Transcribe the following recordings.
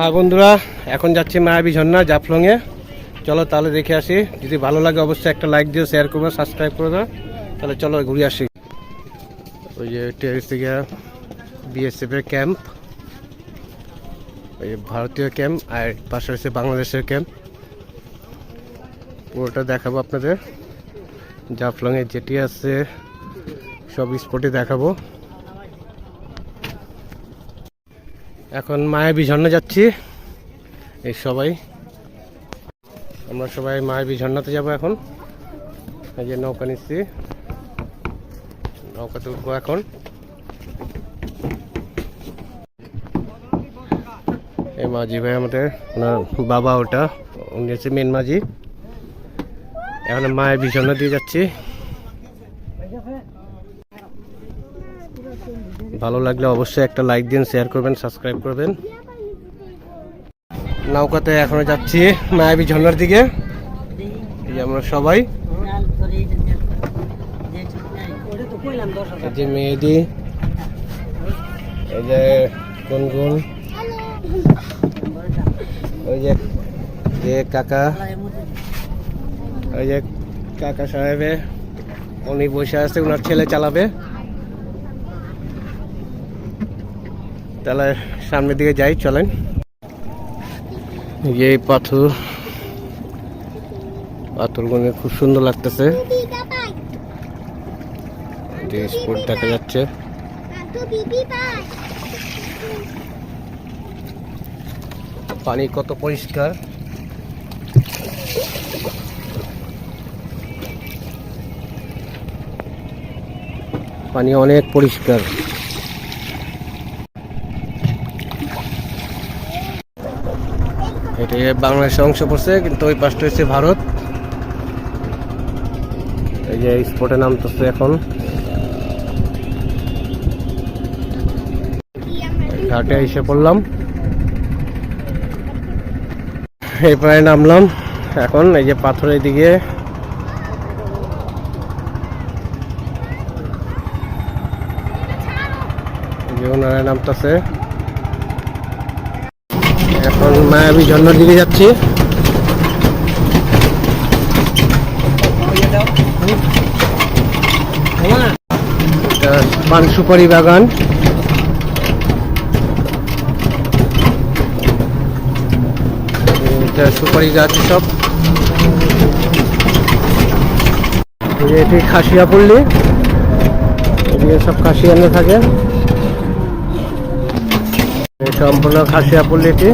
হ্যাঁ বন্ধুরা, এখন যাচ্ছি মায়াবী ঝর্ণা জাফলংয়ে। চলো তাহলে দেখে আসি। যদি ভালো লাগে অবশ্যই একটা লাইক দিও, শেয়ার করবে, সাবস্ক্রাইব করবে। তাহলে চলো ঘুরে আসি। ওই যে টেরিস থেকে বিএসএফ এর ক্যাম্প, ওই ভারতীয় ক্যাম্প, আর পাশে হচ্ছে বাংলাদেশের ক্যাম্প। পুরোটা দেখাবো আপনাদের। জাফলংয়ে যেটি আছে সব স্পটে দেখাবো। এখন মায়াবী ঝর্ণা যাচ্ছি। এই আমরা সবাই মায়াবী ঝর্ণাতে যাবো এখন। এই যে নৌকা নিচ্ছি, নৌকাতে উঠবো এখন। এই মাঝি ভাই আমাদের, ওনার বাবা, ওটা উনি হচ্ছে মেন মাঝি। এখন মায়াবী ঝর্ণা দিয়ে যাচ্ছি। ভালো লাগলে অবশ্যই একটা লাইক দিন, শেয়ার করবেন, সাবস্ক্রাইব করবেন। নৌকাতে এখনো যাচ্ছি মায়াবী ঝর্ণার দিকে। এই যে আমরা সবাই, এই যে মেহেদি, এই যে গুনগুন, ওই যে কাকা, ওই যে কাকা সাহেবে উনি বসে আছে, ওনার ছেলে চালাবে। তাহলে সামনের দিকে যাই, চলেন। এই পাথরগুলো খুব সুন্দর লাগতেছে। স্পট দেখা যাচ্ছে। পানি কত পরিষ্কার, পানি অনেক পরিষ্কার। এটা বাংলাদেশের অংশ পড়ছে, কিন্তু ওই পাশটা হচ্ছে ভারত। এই যে স্পটে নামতেছে এখন। ঘাটে এসে পড়লাম, এই প্রায় নামলাম এখন। এই যে পাথরের দিকে ওনারা নামতেছে। এখন মায়াবী ঝর্ণার দিকে যাচ্ছি। পান সুপারি বাগান। এটা সুপারি গাছ সব। এটি খাসিয়া পল্লী, এদিকে সব খাসিয়ানে থাকে। সম্পূর্ণ খাসিয়া পল্লীটি।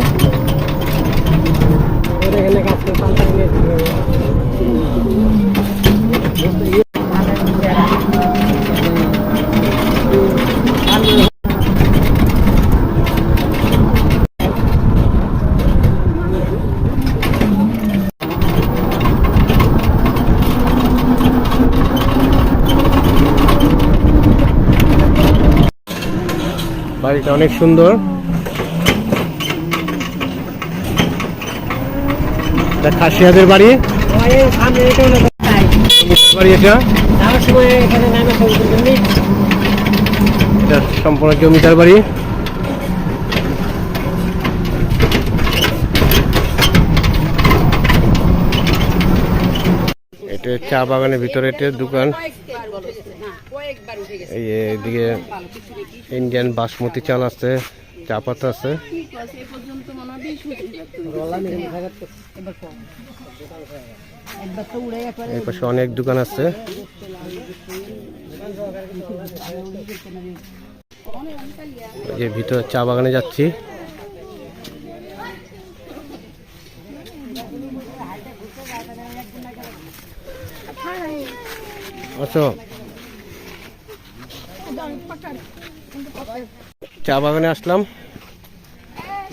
বাড়িটা অনেক সুন্দর। খাসিয়াদের বাড়ি, এটা সম্পূর্ণ জমিদার বাড়ি। এটা চা বাগানের ভিতরে এটা দোকান। এইদিকে ইন্ডিয়ান বাসমতি চাল আছে, চা পাতা আছে। এই পাশে অনেক দোকান আছে। এই ভিতরে চা বাগানে যাচ্ছি। আচ্ছা, চা বাগানে আসলাম।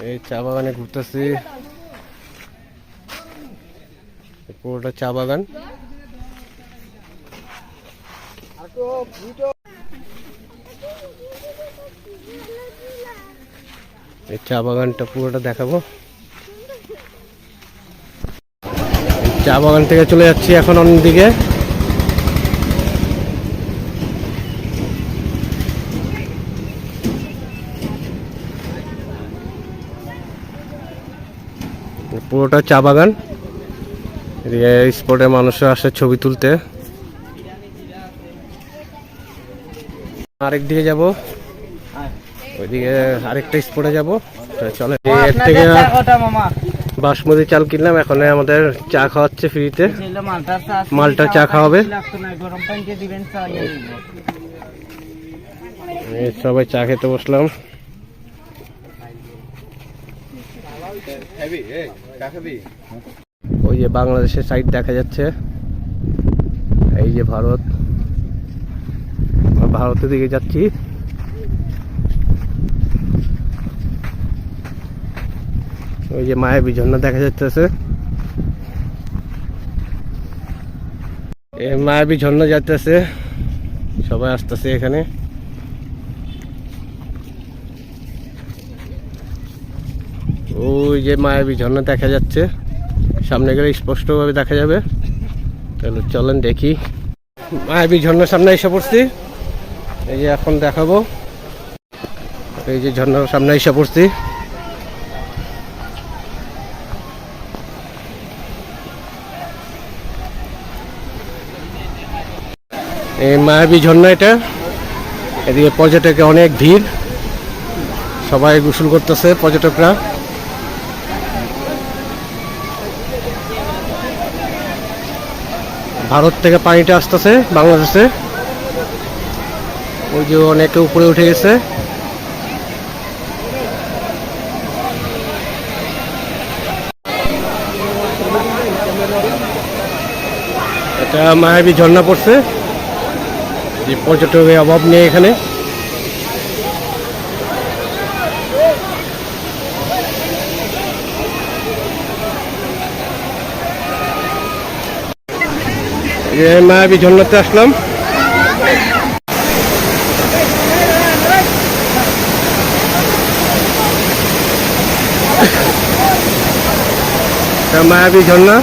এই চা বাগানে ঘুরতেছি, পুরোটা চা বাগান। এই চা বাগানটা পুরোটা দেখাবো। চা বাগান থেকে চলে যাচ্ছি এখন অন্যদিকে। পুরোটা চা বাগান। এদিকে স্পটে মানুষরা আসে ছবি তুলতে। আরেক দিকে যাব, ওইদিকে আরেকটা স্পটে যাব। চলে এর থেকে বাসমতি চাল কিনলাম, এখন আমাদের চা খাওয়াচ্ছে ফ্রিতে, মালটা চা খাওয়াবে। সবাই চা খেতে বসলাম। ওই যে বাংলাদেশের সাইড দেখা যাচ্ছে, এই যে ভারত, ভারতের দিকে যাচ্ছি। ওই যে মায়াবী ঝর্ণা দেখা যাচ্ছে, মায়াবী ঝর্ণা যাচ্ছে, সবাই আসতেছে এখানে। ওই যে মায়াবী ঝর্ণা দেখা যাচ্ছে, সামনে গেলে স্পষ্টভাবে দেখা যাবে। তাহলে চলেন দেখি। মায়াবী ঝর্ণার সামনে এসে পড়ছি, এই যে এখন দেখাবো। এই যে ঝর্ণার সামনে এসে পড়ছি। এই মায়াবী ঝর্ণা এটা, এদিকে পর্যটকের অনেক ভিড়, সবাই গোসল করতেছে পর্যটকরা। ভারত থেকে পানিটা আসতেছে বাংলাদেশে, ওই যে অনেকে উপরে উঠে গেছে। এটা মায়াবী ঝর্ণা পড়ছে, যে পর্যটকের অভাব নেই এখানে। মায়াবী ঝর্ণাতে আসলাম। মায়াবী ঝর্ণা,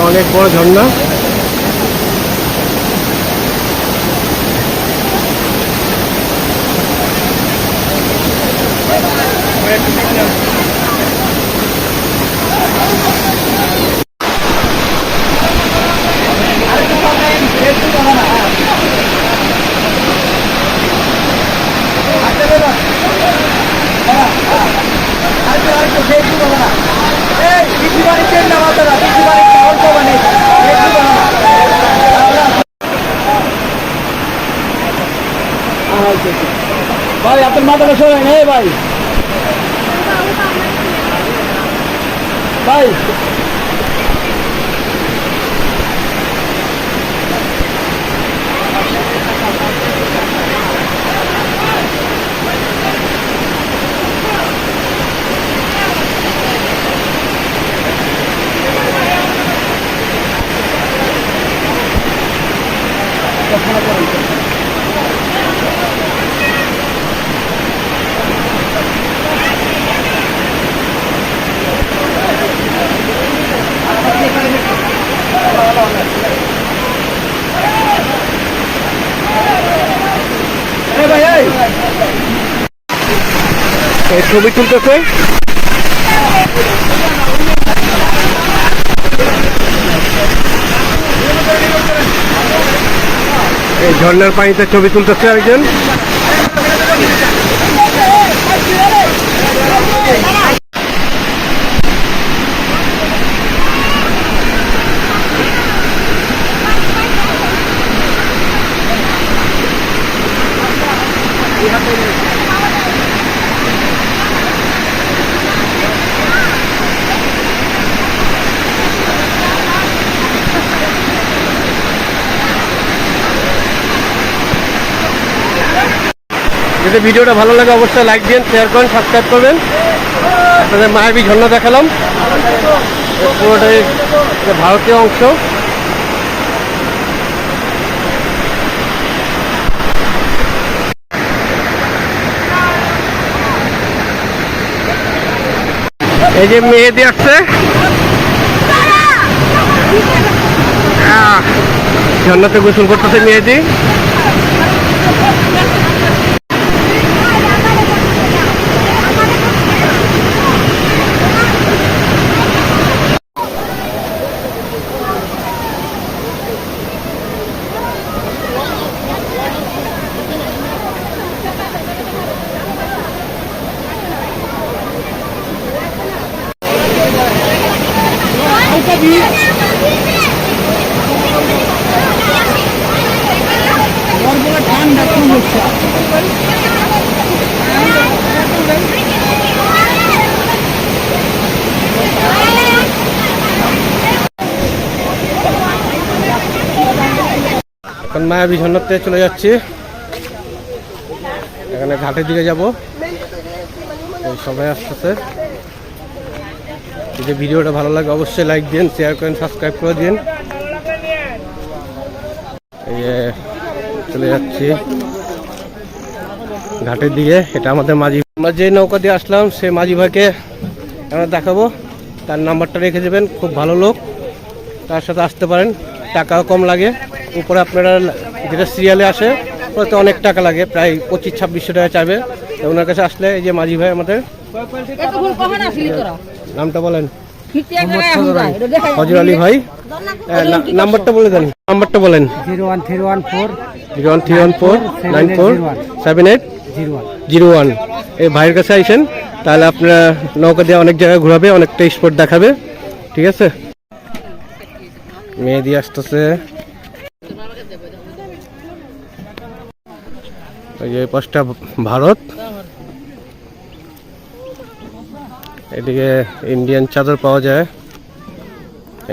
অনেক বড় ঝর্ণা। ভাই আপনার মাথাটা সরাই না ভাই, ভাই ছবি তুলতেছে। এই ঝর্ণার পানিতে ছবি তুলতেছে একজন। যদি ভিডিওটা ভালো লাগে অবশ্যই লাইক দিন, শেয়ার করেন, সাবস্ক্রাইব করবেন। আপনাদের মায়াবী ঝর্ণা দেখালাম, পুরোটাই ভারতীয় অংশ। এই যে মেয়েদি আসছে, ঝর্ণাতে গোসল করতেছে মেয়েদি। এখন মায়াবী ঝর্ণাতে চলে যাচ্ছি, এখানে ঘাটের দিকে যাব, সবাই আসতেছে। যদি ভিডিওটা ভালো লাগে অবশ্যই লাইক দিন, শেয়ার করেন, সাবস্ক্রাইব করে দিন। এই যে চলে যাচ্ছি ঘাটের দিকে, এটা আমাদের মাঝি। আমরা যে নৌকা দিয়ে আসলাম সে মাঝি ভাইকে আমরা দেখাবো, তার নাম্বারটা রেখে দেবেন, খুব ভালো লোক, তার সাথে আসতে পারেন, টাকাও কম লাগে। উপরে আপনারা যেটা সিরিয়ালে আসে ওতে অনেক টাকা লাগে, প্রায় 25-2600 টাকা চাইবে। ওনার কাছে আসলে এই যে মাঝি ভাই আমাদের, নামটা বলেন? হজর আলী ভাই। নাম্বারটা বলে দেন, নাম্বারটা বলেন। 01314947801। এই ভাইয়ের কাছে আইসেন, তাহলে আপনারা নৌকা দিয়ে অনেক জায়গায় ঘোরাবে, অনেকটা স্পট দেখাবে, ঠিক আছে? মেয়ে দিয়ে আসতেছে, এই যে পাঁচটা ভারত, এদিকে ইন্ডিয়ান চাদর পাওয়া যায়,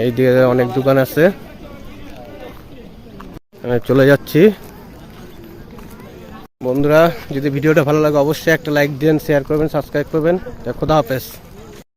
এইদিকে অনেক দোকান আছে। চলে যাচ্ছি। বন্ধুরা, যদি ভিডিওটা ভালো লাগে অবশ্যই একটা লাইক দিন, শেয়ার করবেন, সাবস্ক্রাইব করবেন। খোদা হাফেজ।